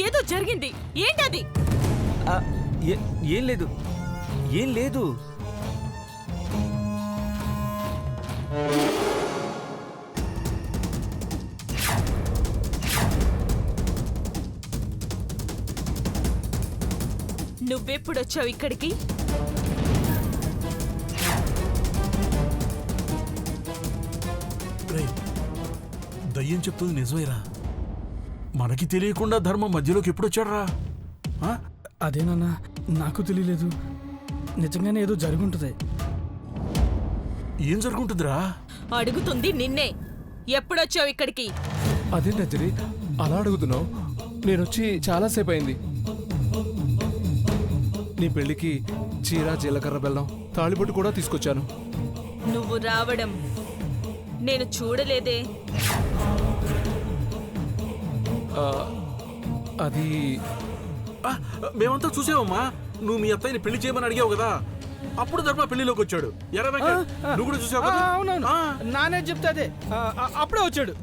ఏదో జరిగింది, ఏంటది? ఏం లేదు, ఏం లేదు. నువ్వెప్పుడొచ్చావు ఇక్కడికి? దయ్యం చెప్తుంది నిజమేరా. మనకి తెలియకుండా ధర్మం మధ్యలోకి ఎప్పుడొచ్చాడ్రా? అదేనన్నా, నాకు తెలియలేదు. నిజంగానే ఏదో జరుగుంటుంది. ఏం జరుగుంటుందిరా? అడుగుతుంది నిన్నే. ఎప్పుడొచ్చావు ఇక్కడికి? అదేంటి అంజలి అలా అడుగుతున్నావు? నేనొచ్చి చాలాసేపు అయింది. నీ పెళ్లికి చీర, జీలకర్ర, బెల్లం, తాళిబొట్టు కూడా తీసుకొచ్చాను. నువ్వు రావడం నేను చూడలేదే. అది మేమంతా చూసావమ్మా. నువ్వు మీ అత్తయ్యని పెళ్లి చేయమని అడిగావు కదా, అప్పుడు ధర్మ పెళ్లిలోకి వచ్చాడు. ఎరా వెంకట్, నువ్వు కూడా చూసావు కదా? అవునవును, నానే చెప్తే అదే. అప్పుడే వచ్చాడు.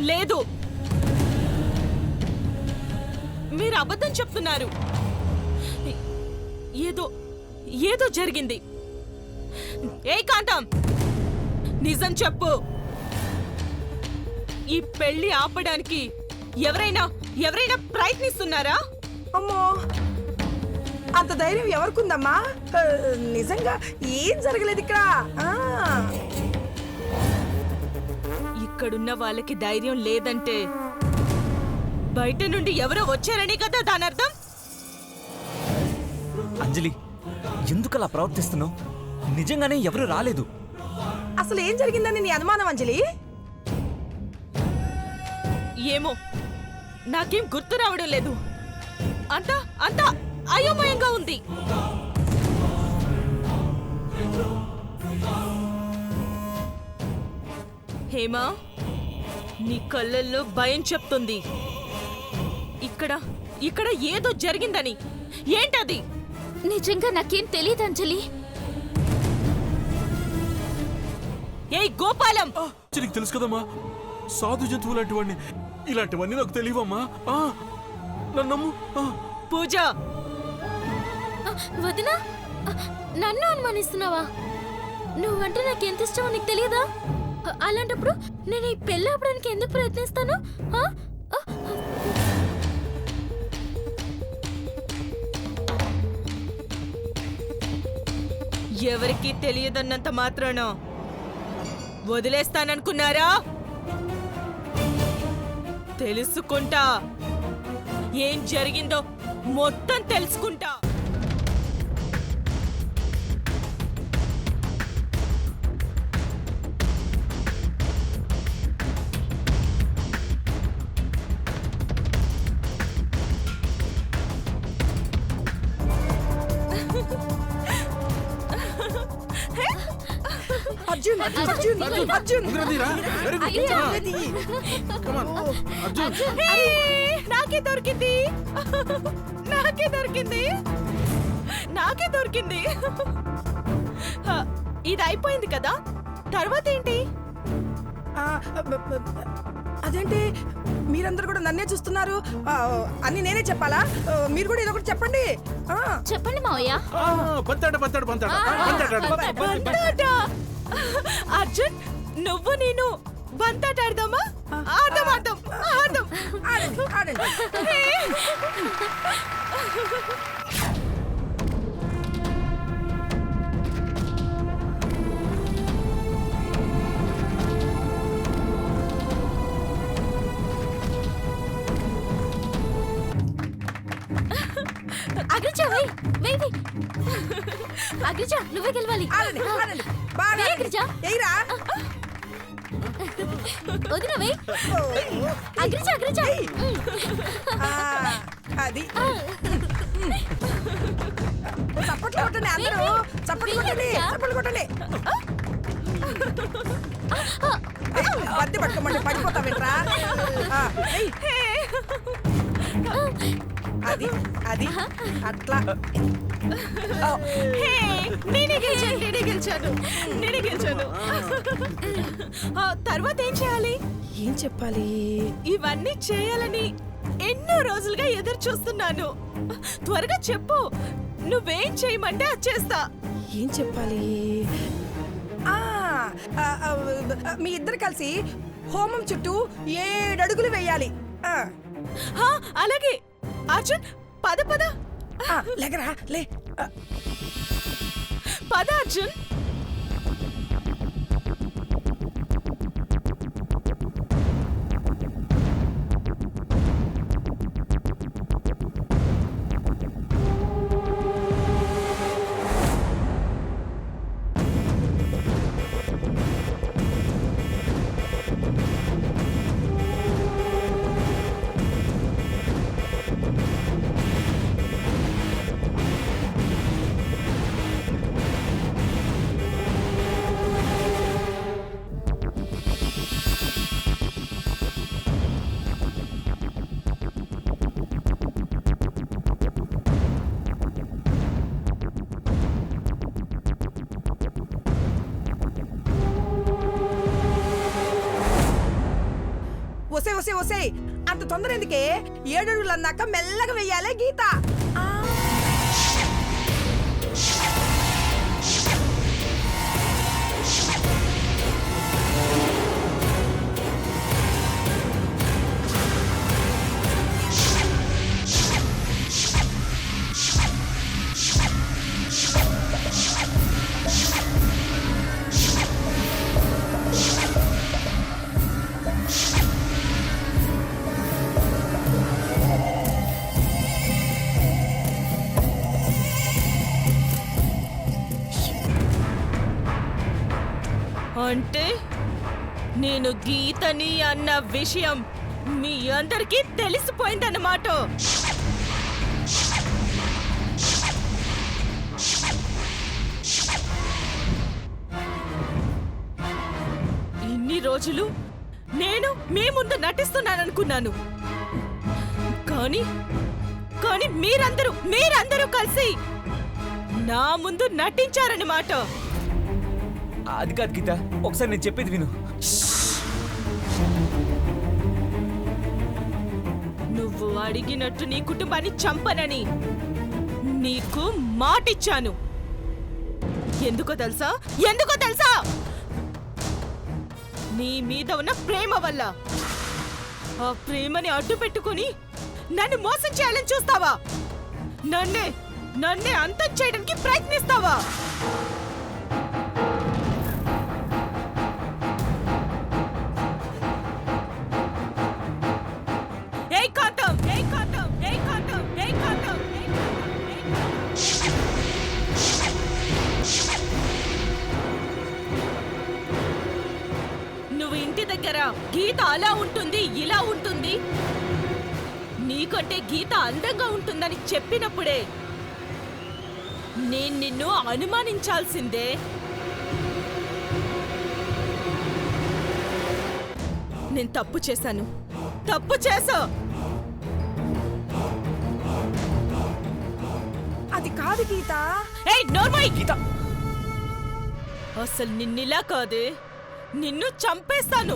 లేదు, మీరు అబద్ధం చెప్తున్నారు. ఏదో ఏదో జరిగింది. ఏ కాంతం, నిజం చెప్పు. ఈ పెళ్లి ఆపడానికి ఎవరైనా ప్రయత్నిస్తున్నారా? అమ్మో, అంత ధైర్యం ఎవరికుందమ్మా? నిజంగా ఏం జరగలేదు ఇక్కడ. ఇక్కడున్న వాళ్ళకి ధైర్యం లేదంటే బయట నుండి ఎవరో వచ్చారని కదా దాని అర్థం. అంజలి, ఎందుకలా ప్రవర్తిస్తున్నావు? నిజంగానే ఎవరు రాలేదు. అసలు ఏం జరిగిందని నీ అనుమానం అంజలి? ఏమో, నాకేం గుర్తు రావడం లేదు. అంతా అయోమయంగా ఉంది. హేమా, నీ కళ్ళల్లో భయం చెప్తుంది. ఇక్కడ ఏదో జరిగిందని. ఏంటది? నిజంగా నాకేం తెలియదు అంజలి. ఏయ్ గోపాలం, నీకు తెలుసు కదమ్మా, సాధు జంతువు లాంటి వాడిని. ఇలాంటివన్నీ నాకు తెలియవమ్మా. నన్ను నమ్ము. పూజ, వదినా, నన్ను అనుమానిస్తున్నావా? నువ్వంటే నాకెంత ఇష్టమో నీకు తెలియదా? అలాంటప్పుడు నేను ఈ పెళ్ళి ఆపడానికి ఎందుకు ప్రయత్నిస్తాను? ఎవరికీ తెలియదన్నంత మాత్రాన వదిలేస్తాననుకున్నారా? తెలుసుకుంటా, ఏం జరిగిందో మొత్తం తెలుసుకుంటా. అర్జున్, అర్జున్, అర్జున్. నాకే దొరికింది, ఇది అయిపోయింది కదా, తర్వాత ఏంటి? అదేంటి మీరందరూ కూడా నన్నే చూస్తున్నారు? అన్ని నేనే చెప్పాలా? మీరు కూడా ఏదో ఒకటి చెప్పండి. చెప్పండి మావయ్య. అర్జున్, నువ్వు నేను బంతాట ఆడదామా? ఆడదాం. ఆడండి, ఆడండి. అగ్రిజ, అగ్రిజ, నువ్వే గెలవాలి. ఆడండి, ఆడండి. బాగా అగ్రిజ, ఎయిరా. వదిన వెయ్. అగ్రిజ, అది చప్పట్లు కొట్టండి అందరూ. చప్పట్లు కొట్టండి. బద్ది పట్టుకోమంటే పడిపోతావేంట్రా? అది అది అట్లా. నేనే గెలిచాను. తర్వాత ఏం చేయాలి? ఏం చెప్పాలి? ఇవన్నీ చేయాలని ఎన్నో రోజులుగా ఎదురు చూస్తున్నాను. త్వరగా చెప్పు, నువ్వేం చేయమంటే అది చేస్తా. ఏం చెప్పాలి? ఆ, ఆ, ఆ, మీ ఇద్దరు కలిసి హోమం చుట్టూ 7 అడుగులు వేయాలి. ఆ, హా, అలాగే. అర్జున్, పద పద ఆ, లేకరా లే. ఆ, పద అర్జున్. ఒసే ఒసే ఒసే, అంత తొందర ఎందుకే? 7 అడుగులు అన్నాక మెల్లగా వెయ్యాలే గీత. ఆ, అంటే నేను గీతని అన్న విషయం మీ అందరికీ తెలిసిపోయిందన్నమాట. ఇన్ని రోజులు నేను మీ ముందు నటిస్తున్నాననుకున్నాను, కానీ కానీ మీరందరూ కలిసి నా ముందు నటించారన్నమాట. అది కాదు గీత, ఒకసారి నేను చెప్పేది విను. నువ్వు అడిగినట్టు నీ కుటుంబాన్ని చంపనని నీకు మాటిచ్చాను. ఎందుకో తెలుసా? నీ మీద ఉన్న ప్రేమ వల్ల. ఆ ప్రేమని అడ్డు పెట్టుకుని నన్ను మోసం చేయాలని చూస్తావా? నన్నే అంతం చేయడానికి ప్రయత్నిస్తావా? నువ్వు ఇంటి దగ్గర గీత అలా ఉంటుంది, ఇలా ఉంటుంది, నీకంటే గీత అందంగా ఉంటుందని చెప్పినప్పుడే నేను నిన్ను అనుమానించాల్సిందే. నేను తప్పు చేశాను. అది కాదు గీత. ఏయ్ నోర్మయ్ గీత, అసలు నిన్నిలా కాదే, నిన్ను చంపేస్తాను.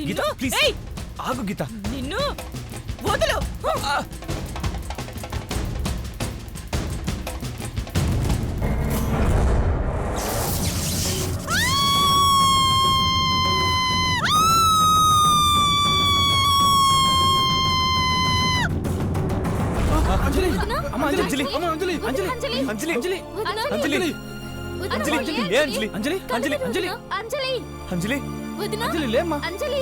గీత ప్లీజ్ ఆగు గీత. నిన్ను వదులు. అంజలి, అమ్మ అంజలి, అంజలి, అమ్మ అంజలి, అంజలి, అంజలి, అంజలి, అంజలి, వదినా, అంజలి, వదినా, అంజలి, ఏంటి? లే అంజలి, అంజలి, అంజలి, అంజలి, అంజలి, అంజలి, వదినా, అంజలి, లేమ్మా. అంజలి.